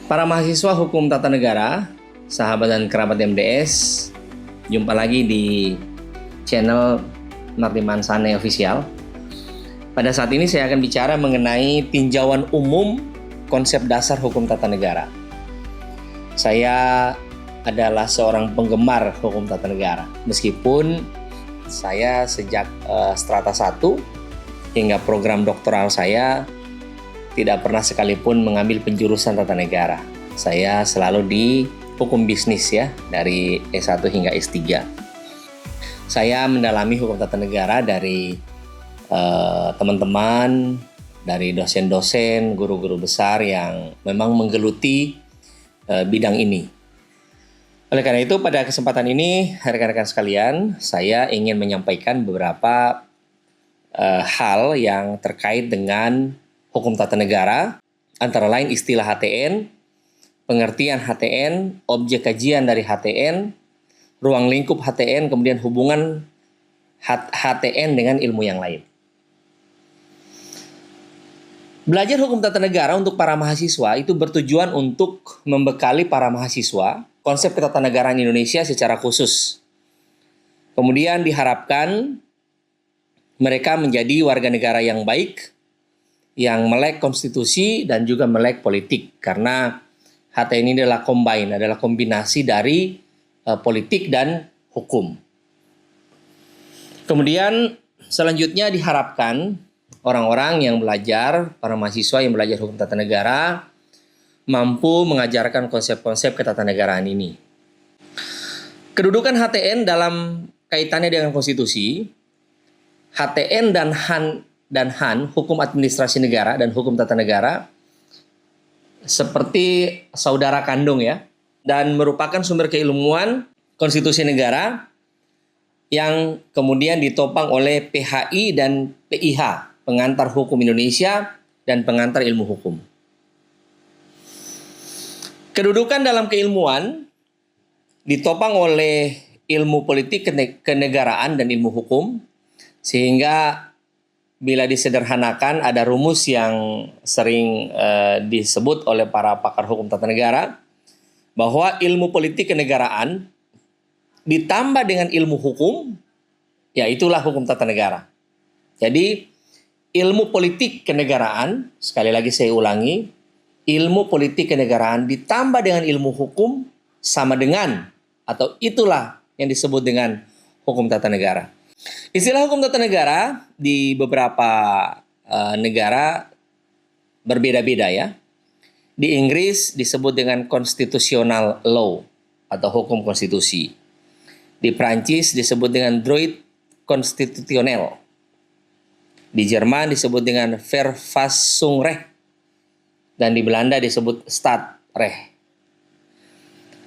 Para mahasiswa Hukum Tata Negara, sahabat dan kerabat MDS, jumpa lagi di channel Mardiman Sane Official. Pada saat ini saya akan bicara mengenai tinjauan umum konsep dasar hukum tata negara. Saya adalah seorang penggemar hukum tata negara, meskipun saya sejak strata 1 hingga program doktoral saya tidak pernah sekalipun mengambil penjurusan tata negara. Saya selalu di hukum bisnis ya, dari S1 hingga S3. Saya mendalami hukum tata negara dari teman-teman, dari dosen-dosen, guru-guru besar yang memang menggeluti bidang ini. Oleh karena itu, pada kesempatan ini, rekan-rekan sekalian, saya ingin menyampaikan beberapa hal yang terkait dengan hukum tata negara, antara lain istilah HTN, pengertian HTN, objek kajian dari HTN, ruang lingkup HTN, kemudian hubungan HTN dengan ilmu yang lain. Belajar hukum tata negara untuk para mahasiswa itu bertujuan untuk membekali para mahasiswa konsep ketatanegaraan Indonesia secara khusus. Kemudian diharapkan mereka menjadi warga negara yang baik, yang melek konstitusi dan juga melek politik, karena HTN ini adalah kombinasi dari politik dan hukum. Kemudian selanjutnya diharapkan orang-orang yang belajar, para mahasiswa yang belajar hukum tata negara, mampu mengajarkan konsep-konsep ketatanegaraan ini. Kedudukan HTN dalam kaitannya dengan konstitusi, HTN dan HAN, hukum administrasi negara dan hukum tata negara, seperti saudara kandung ya, dan merupakan sumber keilmuan konstitusi negara yang kemudian ditopang oleh PHI dan PIH, pengantar hukum Indonesia dan pengantar ilmu hukum. Kedudukan dalam keilmuan ditopang oleh ilmu politik kenegaraan dan ilmu hukum, sehingga bila disederhanakan ada rumus yang sering disebut oleh para pakar hukum tata negara, bahwa ilmu politik kenegaraan ditambah dengan ilmu hukum, ya itulah hukum tata negara. Jadi ilmu politik kenegaraan, sekali lagi saya ulangi, ilmu politik kenegaraan ditambah dengan ilmu hukum sama dengan atau itulah yang disebut dengan hukum tata negara. Istilah hukum tata negara di beberapa negara berbeda-beda ya. Di Inggris disebut dengan constitutional law atau hukum konstitusi. Di Prancis disebut dengan droit constitutionnel. Di Jerman disebut dengan Verfassungsrecht. Dan di Belanda disebut Staatsrecht.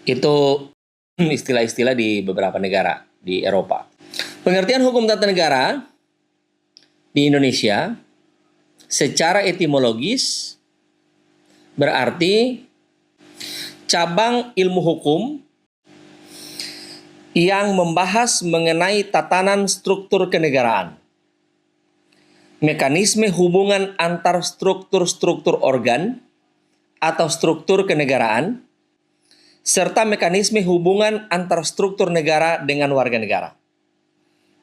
Itu istilah-istilah di beberapa negara di Eropa. Pengertian hukum tata negara di Indonesia secara etimologis berarti cabang ilmu hukum yang membahas mengenai tatanan struktur kenegaraan, mekanisme hubungan antar struktur-struktur organ atau struktur kenegaraan, serta mekanisme hubungan antar struktur negara dengan warga negara.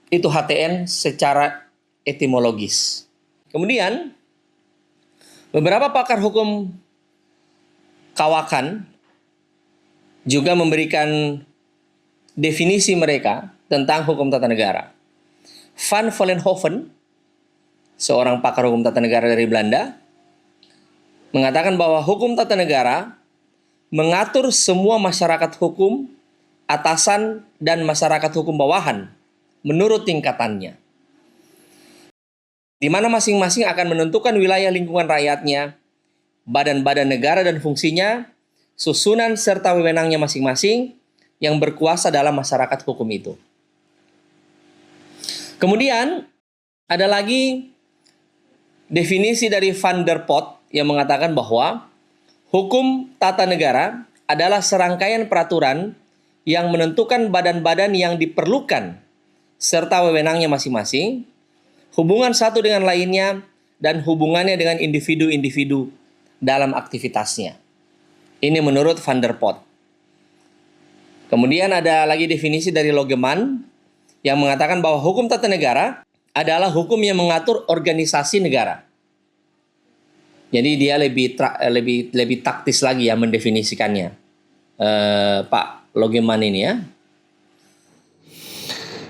Itu HTN secara etimologis. Kemudian, beberapa pakar hukum kawakan juga memberikan definisi mereka tentang hukum tata negara. Van Vollenhoven, seorang pakar hukum tata negara dari Belanda, mengatakan bahwa hukum tata negara mengatur semua masyarakat hukum, atasan, dan masyarakat hukum bawahan menurut tingkatannya, di mana masing-masing akan menentukan wilayah lingkungan rakyatnya, badan-badan negara dan fungsinya, susunan serta wewenangnya masing-masing yang berkuasa dalam masyarakat hukum itu. Kemudian ada lagi definisi dari Van der Pot yang mengatakan bahwa hukum tata negara adalah serangkaian peraturan yang menentukan badan-badan yang diperlukan serta wewenangnya masing-masing, hubungan satu dengan lainnya, dan hubungannya dengan individu-individu dalam aktivitasnya. Ini menurut Van der Pot. Kemudian ada lagi definisi dari Logeman yang mengatakan bahwa hukum tata negara adalah hukum yang mengatur organisasi negara. Jadi dia lebih taktis lagi ya mendefinisikannya. Pak Logeman ini ya.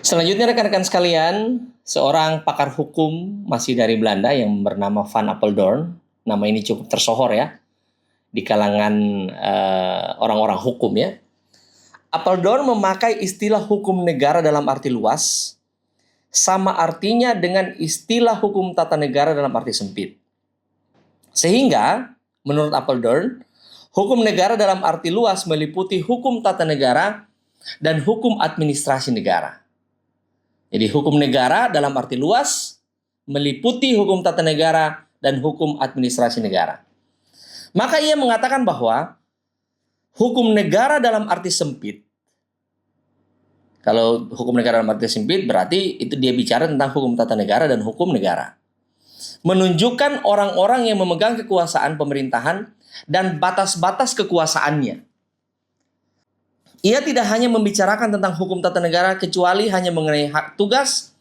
Selanjutnya rekan-rekan sekalian, seorang pakar hukum masih dari Belanda yang bernama Van Apeldoorn. Nama ini cukup tersohor ya di kalangan orang-orang hukum ya. Apeldoorn memakai istilah hukum negara dalam arti luas, sama artinya dengan istilah hukum tata negara dalam arti sempit. Sehingga, menurut Apeldoorn, hukum negara dalam arti luas meliputi hukum tata negara dan hukum administrasi negara. Jadi hukum negara dalam arti luas meliputi hukum tata negara dan hukum administrasi negara. Maka ia mengatakan bahwa hukum negara dalam arti sempit, kalau hukum negara dalam arti sempit berarti itu dia bicara tentang hukum tata negara dan hukum negara. Menunjukkan orang-orang yang memegang kekuasaan pemerintahan dan batas-batas kekuasaannya. Ia tidak hanya membicarakan tentang hukum tata negara kecuali hanya mengenai hak tugas,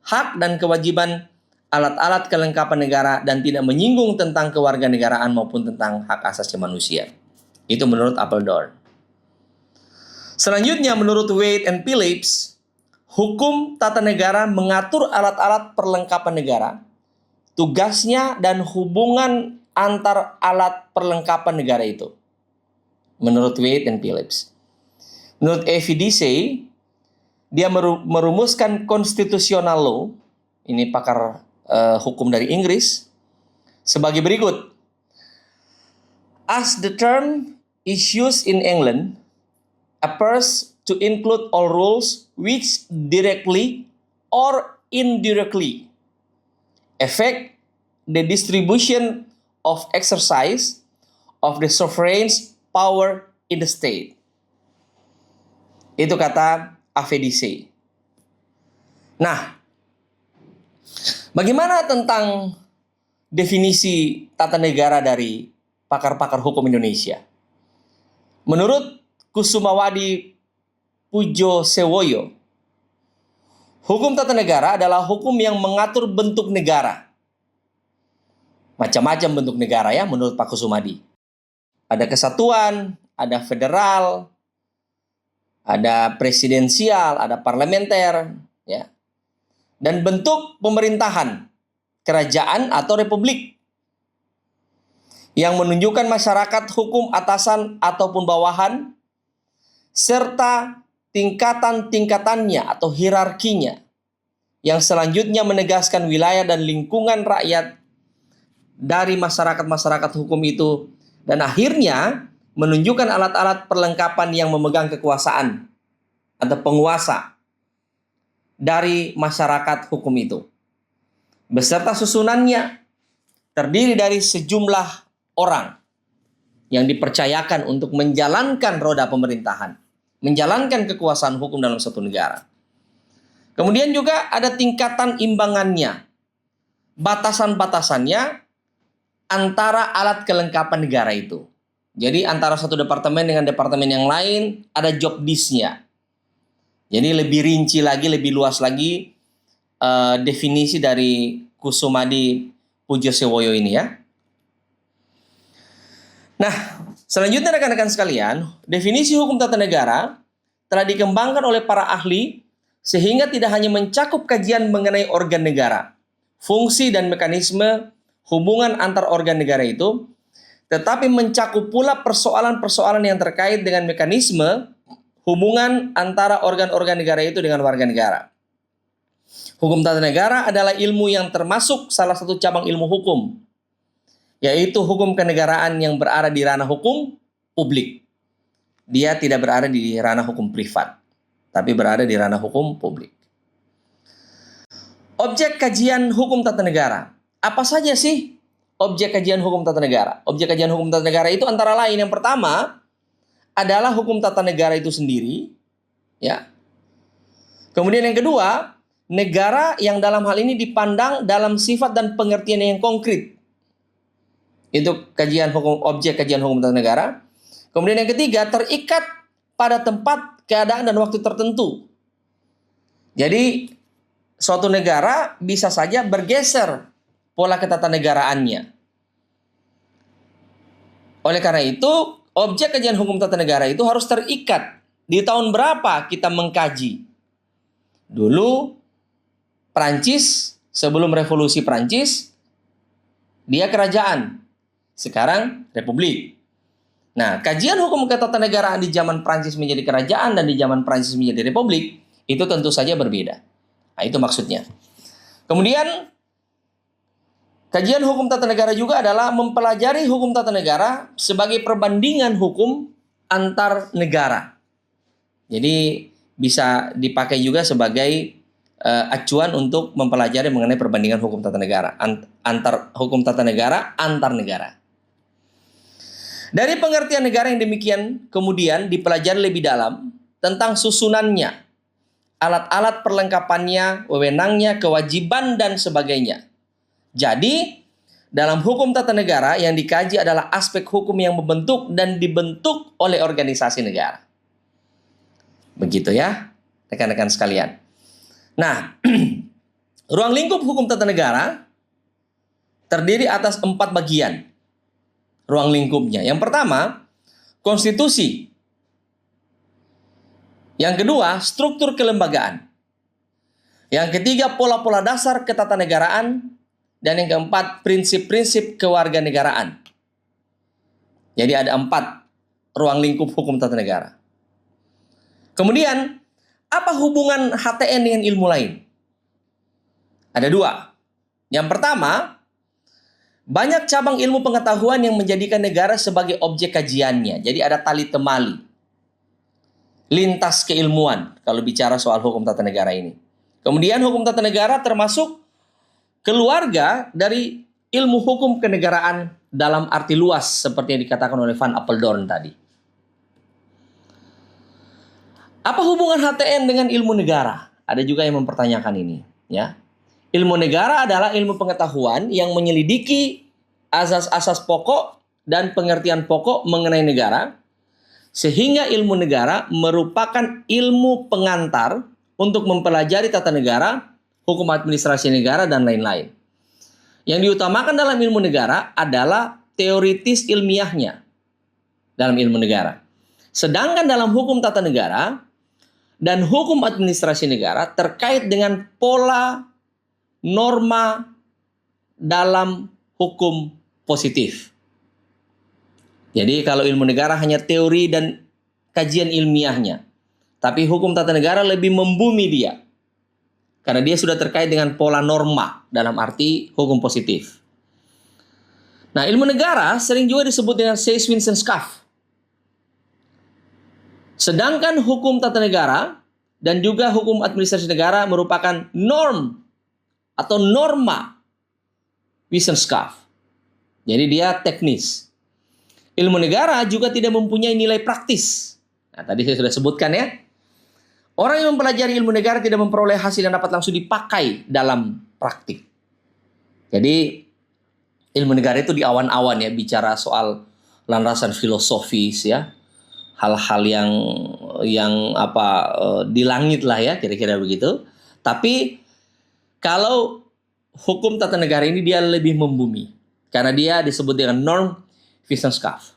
hak dan kewajiban, alat-alat kelengkapan negara, dan tidak menyinggung tentang kewarganegaraan maupun tentang hak asasi manusia. Itu menurut Apeldoorn. Selanjutnya menurut Wade and Phillips, hukum tata negara mengatur alat-alat perlengkapan negara, tugasnya dan hubungan antar alat perlengkapan negara itu. Menurut Wade and Phillips. Menurut A.V. Dicey, dia merumuskan constitutional law, ini pakar hukum dari Inggris, sebagai berikut. As the term is used in England, appears to include all rules which directly or indirectly affect the distribution of exercise of the sovereign's power in the state. Itu kata AVDC. Nah, bagaimana tentang definisi tata negara dari pakar-pakar hukum Indonesia? Menurut Kusumawadi Pujosewoyo, hukum tata negara adalah hukum yang mengatur bentuk negara. Macam-macam bentuk negara ya menurut Pak Kusumadi. Ada kesatuan, ada federal, ada presidensial, ada parlementer, ya. Dan bentuk pemerintahan, kerajaan atau republik yang menunjukkan masyarakat hukum atasan ataupun bawahan serta tingkatan-tingkatannya atau hierarkinya yang selanjutnya menegaskan wilayah dan lingkungan rakyat dari masyarakat-masyarakat hukum itu dan akhirnya menunjukkan alat-alat perlengkapan yang memegang kekuasaan atau penguasa dari masyarakat hukum itu. Beserta susunannya terdiri dari sejumlah orang yang dipercayakan untuk menjalankan roda pemerintahan, menjalankan kekuasaan hukum dalam suatu negara. Kemudian juga ada tingkatan imbangannya, batasan-batasannya antara alat kelengkapan negara itu. Jadi antara satu departemen dengan departemen yang lain ada job desk-nya. Jadi lebih rinci lagi, lebih luas lagi definisi dari Kusumadi Pujosewoyo ini ya. Nah, selanjutnya rekan-rekan sekalian, definisi hukum tata negara telah dikembangkan oleh para ahli sehingga tidak hanya mencakup kajian mengenai organ negara, fungsi dan mekanisme hubungan antar organ negara itu, tetapi mencakup pula persoalan-persoalan yang terkait dengan mekanisme hubungan antara organ-organ negara itu dengan warga negara. Hukum tata negara adalah ilmu yang termasuk salah satu cabang ilmu hukum, yaitu hukum kenegaraan yang berada di ranah hukum publik. Dia tidak berada di ranah hukum privat, tapi berada di ranah hukum publik. Objek kajian hukum tata negara. Apa saja sih objek kajian hukum tata negara? Objek kajian hukum tata negara itu antara lain yang pertama adalah hukum tata negara itu sendiri, ya. Kemudian yang kedua, negara yang dalam hal ini dipandang dalam sifat dan pengertian yang konkret. Itu kajian hukum, objek kajian hukum tata negara. Kemudian yang ketiga, terikat pada tempat, keadaan, dan waktu tertentu. Jadi suatu negara bisa saja bergeser pola ketatanegaraannya. Oleh karena itu, objek kajian hukum tata negara itu harus terikat. Di tahun berapa kita mengkaji? Dulu Prancis, sebelum revolusi Prancis, dia kerajaan. Sekarang republik. Nah, kajian hukum ketatanegaraan di zaman Prancis menjadi kerajaan dan di zaman Prancis menjadi republik, itu tentu saja berbeda. Nah, itu maksudnya. Kemudian, kajian hukum tata negara juga adalah mempelajari hukum tata negara sebagai perbandingan hukum antar negara. Jadi, bisa dipakai juga sebagai acuan untuk mempelajari mengenai perbandingan hukum tata negara antar hukum tata negara antar negara. Dari pengertian negara yang demikian kemudian dipelajari lebih dalam tentang susunannya, alat-alat perlengkapannya, wewenangnya, kewajiban dan sebagainya. Jadi dalam hukum tata negara yang dikaji adalah aspek hukum yang membentuk dan dibentuk oleh organisasi negara. Begitu ya, rekan-rekan sekalian. Nah, ruang lingkup hukum tata negara terdiri atas 4 bagian ruang lingkupnya. Yang pertama, konstitusi. Yang kedua, struktur kelembagaan. Yang ketiga, pola-pola dasar ketatanegaraan. Dan yang keempat, prinsip-prinsip kewarganegaraan. Jadi ada 4 ruang lingkup hukum tata negara. Kemudian, apa hubungan HTN dengan ilmu lain? Ada 2. Yang pertama, banyak cabang ilmu pengetahuan yang menjadikan negara sebagai objek kajiannya. Jadi ada tali temali, lintas keilmuan kalau bicara soal hukum tata negara ini. Kemudian hukum tata negara termasuk keluarga dari ilmu hukum kenegaraan dalam arti luas seperti yang dikatakan oleh Van Apeldoorn tadi. Apa hubungan HTN dengan ilmu negara? Ada juga yang mempertanyakan ini, ya. Ilmu negara adalah ilmu pengetahuan yang menyelidiki asas-asas pokok dan pengertian pokok mengenai negara, sehingga ilmu negara merupakan ilmu pengantar untuk mempelajari tata negara, hukum administrasi negara, dan lain-lain. Yang diutamakan dalam ilmu negara adalah teoritis ilmiahnya dalam ilmu negara. Sedangkan dalam hukum tata negara dan hukum administrasi negara terkait dengan pola norma dalam hukum positif. Jadi kalau ilmu negara hanya teori dan kajian ilmiahnya. Tapi hukum tata negara lebih membumi dia. Karena dia sudah terkait dengan pola norma dalam arti hukum positif. Nah, ilmu negara sering juga disebut dengan Seyss-Inson-Schaff. Sedangkan hukum tata negara dan juga hukum administrasi negara merupakan norm atau norma Wissenschaft. Jadi dia teknis. Ilmu negara juga tidak mempunyai nilai praktis. Nah, tadi saya sudah sebutkan ya. Orang yang mempelajari ilmu negara tidak memperoleh hasil yang dapat langsung dipakai dalam praktik. Jadi ilmu negara itu di awan-awan ya, bicara soal landasan filosofis ya. Hal-hal yang di langit lah ya, kira-kira begitu. Tapi kalau hukum tata negara ini dia lebih membumi karena dia disebut dengan norm Wissenschaft.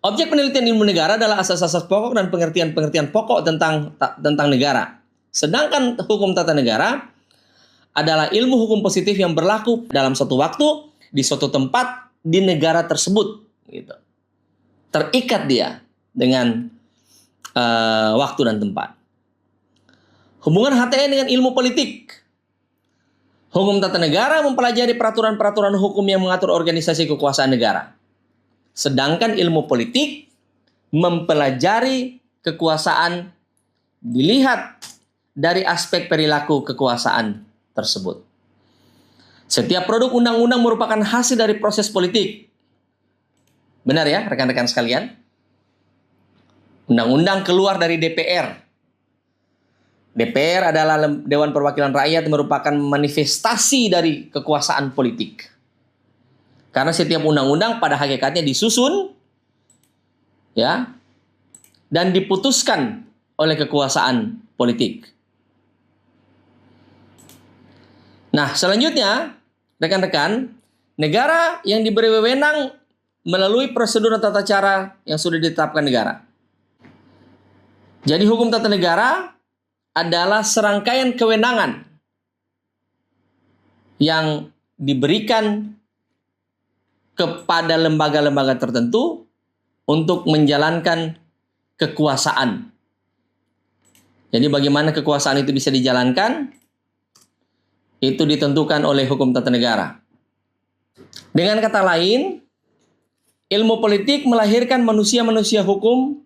Objek penelitian ilmu negara adalah asas-asas pokok dan pengertian-pengertian pokok tentang negara. Sedangkan hukum tata negara adalah ilmu hukum positif yang berlaku dalam suatu waktu, di suatu tempat, di negara tersebut. Gitu. Terikat dia dengan waktu dan tempat. Hubungan HTN dengan ilmu politik. Hukum tata negara mempelajari peraturan-peraturan hukum yang mengatur organisasi kekuasaan negara. Sedangkan ilmu politik mempelajari kekuasaan dilihat dari aspek perilaku kekuasaan tersebut. Setiap produk undang-undang merupakan hasil dari proses politik. Benar ya, rekan-rekan sekalian? Undang-undang keluar dari DPR. DPR adalah Dewan Perwakilan Rakyat, merupakan manifestasi dari kekuasaan politik. Karena setiap undang-undang pada hakikatnya disusun ya dan diputuskan oleh kekuasaan politik. Nah, selanjutnya, rekan-rekan, negara yang diberi wewenang melalui prosedur tata cara yang sudah ditetapkan negara. Jadi hukum tata negara adalah serangkaian kewenangan yang diberikan kepada lembaga-lembaga tertentu untuk menjalankan kekuasaan. Jadi bagaimana kekuasaan itu bisa dijalankan? Itu ditentukan oleh hukum tata negara. Dengan kata lain, ilmu politik melahirkan manusia-manusia hukum,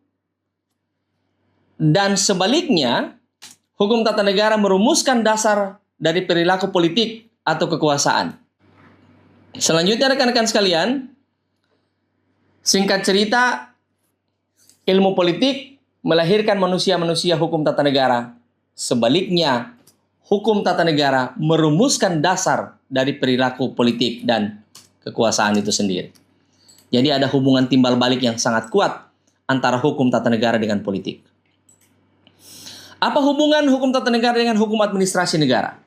dan sebaliknya, hukum tata negara merumuskan dasar dari perilaku politik atau kekuasaan. Selanjutnya rekan-rekan sekalian, singkat cerita, ilmu politik melahirkan manusia-manusia hukum tata negara. Sebaliknya, hukum tata negara merumuskan dasar dari perilaku politik dan kekuasaan itu sendiri. Jadi ada hubungan timbal balik yang sangat kuat antara hukum tata negara dengan politik. Apa hubungan hukum tata negara dengan hukum administrasi negara?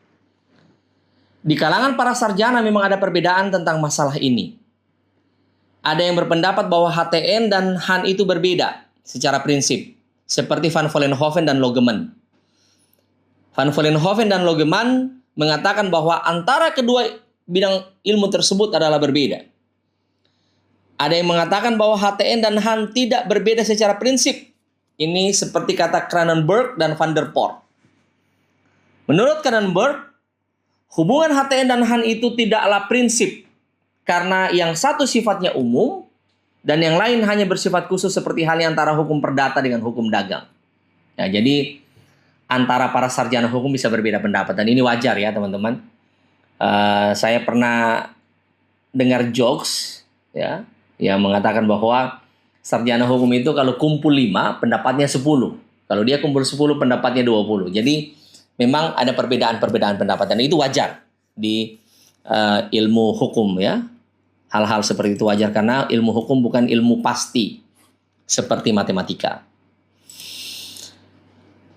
Di kalangan para sarjana memang ada perbedaan tentang masalah ini. Ada yang berpendapat bahwa HTN dan HAN itu berbeda secara prinsip, seperti Van Vollenhoven dan Logeman. Van Vollenhoven dan Logeman mengatakan bahwa antara kedua bidang ilmu tersebut adalah berbeda. Ada yang mengatakan bahwa HTN dan HAN tidak berbeda secara prinsip. Ini seperti kata Cronenberg dan Van der Poort. Menurut Cronenberg, hubungan HTN dan HAN itu tidaklah prinsip karena yang satu sifatnya umum dan yang lain hanya bersifat khusus seperti halnya antara hukum perdata dengan hukum dagang. Ya, jadi antara para sarjana hukum bisa berbeda pendapat dan ini wajar ya teman-teman. Saya pernah dengar jokes ya yang mengatakan bahwa sarjana hukum itu kalau kumpul 5 pendapatnya 10. Kalau dia kumpul 10 pendapatnya 20. Jadi memang ada perbedaan-perbedaan pendapat dan itu wajar di ilmu hukum ya. Hal-hal seperti itu wajar karena ilmu hukum bukan ilmu pasti seperti matematika.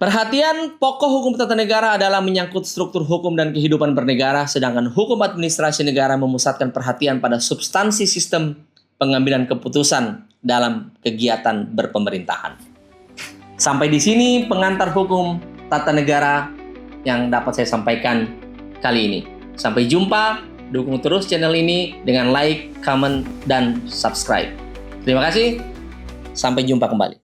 Perhatian pokok hukum tata negara adalah menyangkut struktur hukum dan kehidupan bernegara, sedangkan hukum administrasi negara memusatkan perhatian pada substansi sistem pengambilan keputusan dalam kegiatan berpemerintahan. Sampai di sini pengantar hukum tata negara yang dapat saya sampaikan kali ini. Sampai jumpa, dukung terus channel ini dengan like, comment, dan subscribe. Terima kasih, sampai jumpa kembali.